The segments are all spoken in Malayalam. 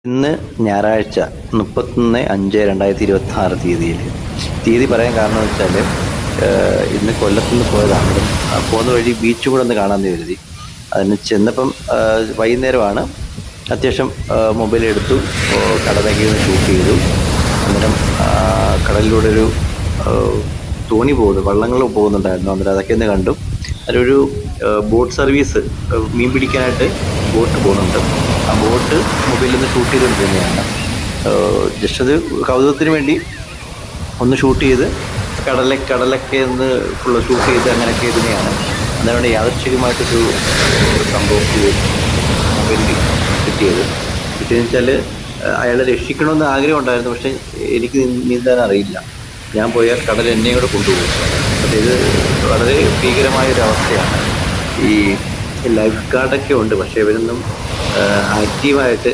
ഇന്ന് ഞായറാഴ്ച 31/5/2026 തീയതി പറയാൻ കാരണം എന്ന് വെച്ചാൽ ഇന്ന് കൊല്ലത്തുനിന്ന് പോയതാണ്. പോകുന്ന വഴി ബീച്ച് കൂടെ ഒന്ന് കാണാമെന്ന് കരുതി. അതിന് ചെന്നപ്പം വൈകുന്നേരമാണ്. അത്യാവശ്യം മൊബൈൽ എടുത്തു, കടലൊക്കെ ഒന്ന് ഷൂട്ട് ചെയ്തു. അന്നേരം കടലിലൂടെ ഒരു തോണി പോകുന്നു, വള്ളങ്ങൾ പോകുന്നുണ്ടായിരുന്നു. അന്നേരം അതൊക്കെ ഒന്ന് കണ്ടു. അതിലൊരു ബോട്ട് സർവീസ്, മീൻ പിടിക്കാനായിട്ട് ബോട്ട് പോകുന്നുണ്ട്. ആ ബോട്ട് മൊബൈലിൽ നിന്ന് ഷൂട്ട് ചെയ്തുകൊണ്ടിരുന്നതാണ്. ജസ്റ്റ് അത് കൗതുകത്തിന് വേണ്ടി ഒന്ന് ഷൂട്ട് ചെയ്ത് കടലൊക്കെ ഒന്ന് ഫുള്ള് ഷൂട്ട് ചെയ്ത് അങ്ങനെയൊക്കെ ഇരുന്നെയാണ്. അതാണ് യാദൃശ്ചികമായിട്ടൊരു സംഭവം മൊബൈലിൽ കിട്ടിയെന്ന് വെച്ചാൽ അയാളെ രക്ഷിക്കണമെന്ന് ആഗ്രഹം ഉണ്ടായിരുന്നു. പക്ഷേ എനിക്ക് നീന്താൻ അറിയില്ല. ഞാൻ പോയാൽ കടൽ എന്നെയും കൂടെ കൊണ്ടുപോകും. പക്ഷേ ഇത് വളരെ ഭീകരമായൊരവസ്ഥയാണ്. ഈ ലൈഫ് ഗാർഡൊക്കെ ഉണ്ട്, പക്ഷേ ഇവരൊന്നും ആക്റ്റീവായിട്ട്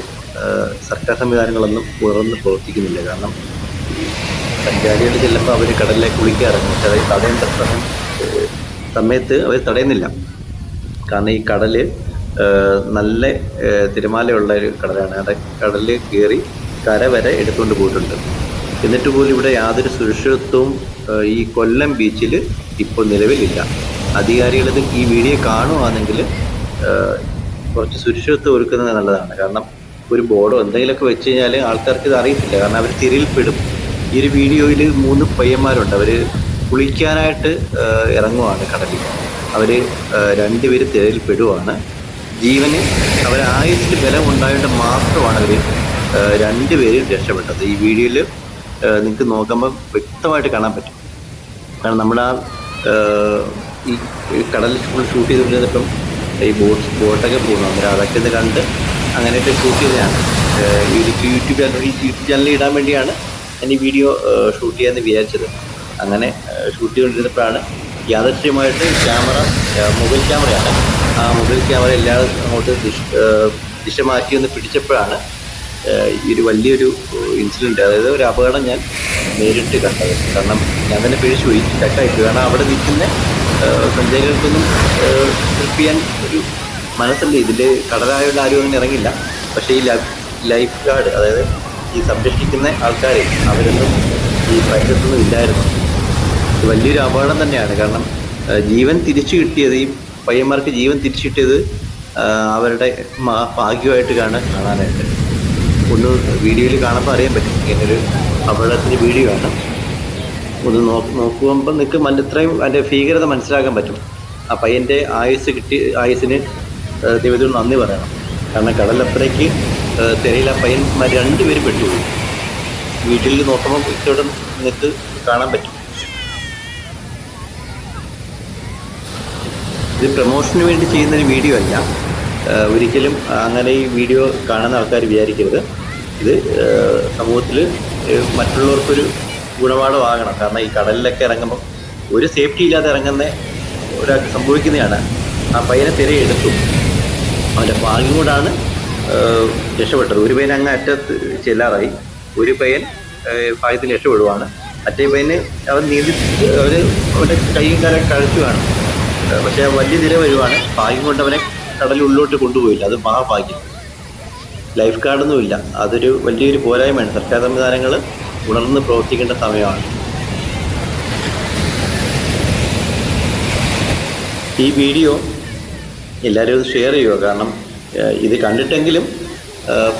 സർക്കാർ സംവിധാനങ്ങളൊന്നും ഉയർന്ന് പ്രവർത്തിക്കുന്നില്ല. കാരണം സഞ്ചാരികൾ ചെല്ലുമ്പോൾ അവർ കടലിലേക്ക് കുളിക്കാറുണ്ട്. പക്ഷേ അത് തടയേണ്ട സമയത്ത് അവർ തടയുന്നില്ല. കാരണം ഈ കടൽ നല്ല തിരമാലയുള്ള ഒരു കടലാണ്. കടലിൽ കയറി കര വരെ എടുത്തുകൊണ്ട് പോയിട്ടുണ്ട്. എന്നിട്ട് പോലും ഇവിടെ യാതൊരു സുരക്ഷിതത്വവും ഈ കൊല്ലം ബീച്ചിൽ ഇപ്പോൾ നിലവിലില്ല. അധികാരികളിത് ഈ വീഡിയോ കാണുകയാണെങ്കിൽ കുറച്ച് സുരക്ഷിതത്വം ഒരുക്കുന്നത് നല്ലതാണ്. കാരണം ഒരു ബോർഡോ എന്തെങ്കിലുമൊക്കെ വെച്ച് കഴിഞ്ഞാൽ ആൾക്കാർക്ക് ഇത് അറിയത്തില്ല. കാരണം അവർ തിരയിൽപ്പെടും. ഈ ഒരു വീഡിയോയിൽ 3 പയ്യന്മാരുണ്ട്. അവർ കുളിക്കാനായിട്ട് ഇറങ്ങുവാണ് കടലിൽ. അവർ 2 പേര് തിരയിൽപ്പെടുവാണ്. ജീവന് അവരായുസിൽ ബലം ഉണ്ടായിട്ട് മാത്രമാണ് അവർ 2 പേരും രക്ഷപ്പെട്ടത്. ഈ വീഡിയോയിൽ നിങ്ങൾക്ക് നോക്കുമ്പോൾ വ്യക്തമായിട്ട് കാണാൻ പറ്റും. കാരണം നമ്മുടെ ഈ കടലിൽ ഫുൾ ഷൂട്ട് ചെയ്തുകൊണ്ടിരുന്നപ്പം ഈ ബോട്ടൊക്കെ പോകുന്നു. അന്നേരം അതൊക്കെ ഇത് കണ്ട് അങ്ങനെയൊക്കെ ഷൂട്ട് ചെയ്തതാണ്. യൂട്യൂബ് ചാനലിൽ ഇടാൻ വേണ്ടിയാണ് ഞാൻ ഈ വീഡിയോ ഷൂട്ട് ചെയ്യാമെന്ന് വിചാരിച്ചത്. അങ്ങനെ ഷൂട്ട് ചെയ്തുകൊണ്ടിരുന്നപ്പോഴാണ് യാദൃശ്ചികമായിട്ട് മൊബൈൽ ക്യാമറയാണ്. ആ മൊബൈൽ ക്യാമറ എല്ലാവരും അങ്ങോട്ട് ദിശ മാറ്റി ഒന്ന് പിടിച്ചപ്പോഴാണ് ഈ ഒരു വലിയൊരു ഇൻസിഡൻറ്റ്, അതായത് ഒരു അപകടം ഞാൻ നേരിട്ട് കണ്ടത്. കാരണം ഞാൻ തന്നെ പേടിച്ചുപോയി, സ്റ്റക്കായിപ്പോയി. കാരണം അവിടെ നിൽക്കുന്ന സഞ്ചാരികൾക്കൊന്നും ഹെൽപ്പ് ചെയ്യാൻ ഒരു മനസ്സുണ്ട്. ഇതിൽ കടലായുള്ള ആരും അങ്ങനെ ഇറങ്ങില്ല. പക്ഷേ ഈ ലൈഫ് ഗാർഡ്, അതായത് ഈ സംരക്ഷിക്കുന്ന ആൾക്കാർ, അവരൊന്നും ഈ പരിസരത്തൊന്നും ഇല്ലായിരുന്നു. വലിയൊരു അപകടം തന്നെയാണ്. കാരണം ജീവൻ തിരിച്ചു കിട്ടിയത്, ഈ പയ്യന്മാർക്ക് ജീവൻ തിരിച്ചു കിട്ടിയത് അവരുടെ ഭാഗ്യമായിട്ട് കാണാനായിട്ട്. ഒന്ന് വീഡിയോയിൽ കാണുമ്പോൾ അറിയാൻ പറ്റും. ഇങ്ങനൊരു അപകടത്തിൻ്റെ വീഡിയോ ആണ്. ഒന്ന് നോക്കുമ്പോൾ നിങ്ങൾക്ക് ഇത്രയും അതിൻ്റെ ഭീകരത മനസ്സിലാക്കാൻ പറ്റും. ആ പയ്യൻ്റെ ആയുസ്സിന് ദൈവത്തോട് നന്ദി പറയണം. കാരണം കടലപ്പുറയ്ക്ക് തിരയിൽ ആ പയ്യന്മാർ 2 പേര് പെട്ടുപോയി. വീട്ടിൽ നോക്കുമ്പോൾ ഇവിടെ നിങ്ങൾക്ക് കാണാൻ പറ്റും. ഇത് പ്രൊമോഷന് വേണ്ടി ചെയ്യുന്നൊരു വീഡിയോ അല്ല. ഒരിക്കലും അങ്ങനെ ഈ വീഡിയോ കാണുന്ന ആൾക്കാർ വിചാരിക്കരുത്. ഇത് സമൂഹത്തിൽ മറ്റുള്ളവർക്കൊരു ഗുണപാഠമാകണം. കാരണം ഈ കടലിലൊക്കെ ഇറങ്ങുമ്പോൾ ഒരു സേഫ്റ്റി ഇല്ലാതെ ഇറങ്ങുന്ന ഒരാൾക്ക് സംഭവിക്കുന്നതാണ്. ആ പയ്യനെ തിരയെടുത്തു. അവൻ്റെ ഭാഗ്യം കൊണ്ടാണ് രക്ഷപ്പെട്ടത്. ഒരു പയ്യൻ അങ്ങ് അറ്റത്ത് ചെല്ലാറായി. ഒരു പയ്യൻ ഭാഗ്യത്തിൽ രക്ഷപ്പെടുവാണ്. മറ്റേ പയ്യന് അവൻ അവൻ്റെ കൈയും കാലം കഴിച്ചുവാണ്. പക്ഷേ വലിയ തിര വരുവാണ്. ഭാഗ്യം കൊണ്ട് അവനെ കടലുള്ളിലോട്ട് കൊണ്ടുപോയില്ല. അത് മഹാഭാഗ്യം. ലൈഫ് ഗാർഡൊന്നുമില്ല. അതൊരു വലിയൊരു പോരായ്മയാണ്. സർക്കാർ സംവിധാനങ്ങൾ ഉണർന്ന് പ്രവർത്തിക്കേണ്ട സമയമാണ്. ഈ വീഡിയോ എല്ലാവരും ഒന്ന് ഷെയർ ചെയ്യുക. കാരണം ഇത് കണ്ടിട്ടെങ്കിലും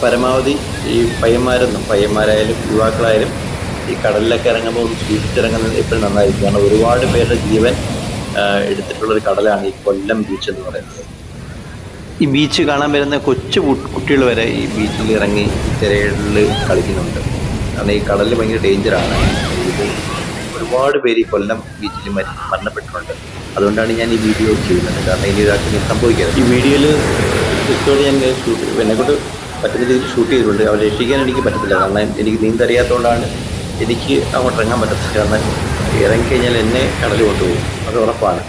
പരമാവധി ഈ പയ്യന്മാരായാലും യുവാക്കളായാലും ഈ കടലിലൊക്കെ ഇറങ്ങുമ്പോൾ ഒന്ന് സൂക്ഷിച്ചിറങ്ങുന്നത് എപ്പോഴും നന്നായിരിക്കും. കാരണം ഒരുപാട് പേരുടെ ജീവൻ എടുത്തിട്ടുള്ളൊരു കടലാണ് ഈ കൊല്ലം ബീച്ച് എന്ന് പറയുന്നത്. ഈ ബീച്ച് കാണാൻ വരുന്ന കൊച്ചു കുട്ടികൾ വരെ ഈ ബീച്ചിൽ ഇറങ്ങി തിരകളിൽ കളിക്കുന്നുണ്ട്. കാരണം ഈ കടലിൽ ഭയങ്കര ഡേഞ്ചറാണ്. ഇത് ഒരുപാട് പേര് ഈ കൊല്ലം ബീച്ചിൽ മരണപ്പെട്ടിട്ടുണ്ട്. അതുകൊണ്ടാണ് ഞാൻ ഈ വീഡിയോ ചെയ്യുന്നത്. കാരണം ഇനി ഒരാൾക്ക് സംഭവിക്കാതെ. ഈ വീഡിയോയിൽ ക്രിസ്റ്റോട് ഞാൻ എന്നെക്കൊണ്ട് പറ്റുന്ന രീതിയിൽ ഷൂട്ട് ചെയ്തിട്ടുണ്ട്. അവരെ രക്ഷിക്കാൻ എനിക്ക് പറ്റത്തില്ല. കാരണം എനിക്ക് നീന്തറിയാത്തതുകൊണ്ടാണ് എനിക്ക് അങ്ങോട്ട് ഇറങ്ങാൻ പറ്റത്തില്ല. കാരണം ഇറങ്ങിക്കഴിഞ്ഞാൽ എന്നെ കടൽ കൊണ്ടുപോകും, അത് ഉറപ്പാണ്.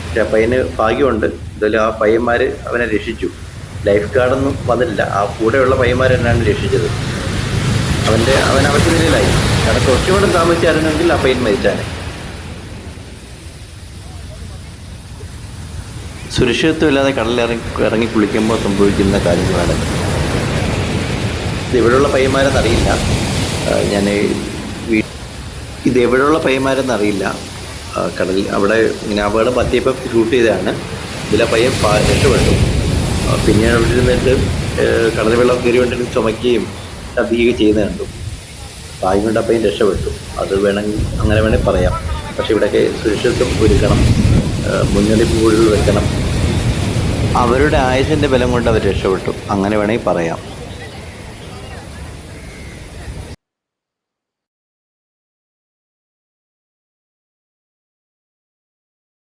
പക്ഷെ ആ പയ്യന് ഭാഗ്യമുണ്ട്. എന്തായാലും ആ പയ്യന്മാർ അവനെ രക്ഷിച്ചു. ലൈഫ് ഗാർഡൊന്നും വന്നില്ല. ആ കൂടെയുള്ള പയ്യന്മാർ തന്നെയാണ് രക്ഷിച്ചത്. അവൻ അവർക്ക് നിലയിലായി. കാരണം കുറച്ചുകൂടെ താമസിച്ചായിരുന്നെങ്കിൽ ആ പയ്യൻ മരിച്ചാണ്. സുരക്ഷിതത്വമില്ലാതെ കടലിൽ ഇറങ്ങി കുളിക്കുമ്പോൾ സംഭവിക്കുന്ന കാര്യങ്ങളാണ്. ഇതെവിടെയുള്ള പയ്യന്മാരെന്നറിയില്ല. ഞാൻ ഇതെവിടെയുള്ള പയ്യന്മാരെന്നറിയില്ല. കടലിൽ അവിടെ ഇങ്ങനെ അപകടം പറ്റിയപ്പോൾ ഷൂട്ട് ചെയ്തതാണ്. ഇതിലെ പയ്യൻ രക്ഷപ്പെട്ടു. പിന്നെ അവിടെ ഇരുന്നിട്ട് കടൽ വെള്ളം കയറി കൊണ്ടിട്ട് ചുമക്കുകയും ശബ്ദിക്കുകയും ചെയ്യുന്നത് കണ്ടു. ഭാഗ്യം കൊണ്ട് പയ്യൻ രക്ഷപ്പെട്ടു. അത് വേണമെങ്കിൽ അങ്ങനെ വേണമെങ്കിൽ പറയാം. പക്ഷെ ഇവിടെയൊക്കെ സുരക്ഷിതത്വം ഒരുക്കണം, മുന്നറിയിപ്പ് കൂടുതൽ വെക്കണം. അവരുടെ ആയുസിൻ്റെ ബലം കൊണ്ട് അവർ രക്ഷപ്പെട്ടു, അങ്ങനെ വേണമെങ്കിൽ പറയാം.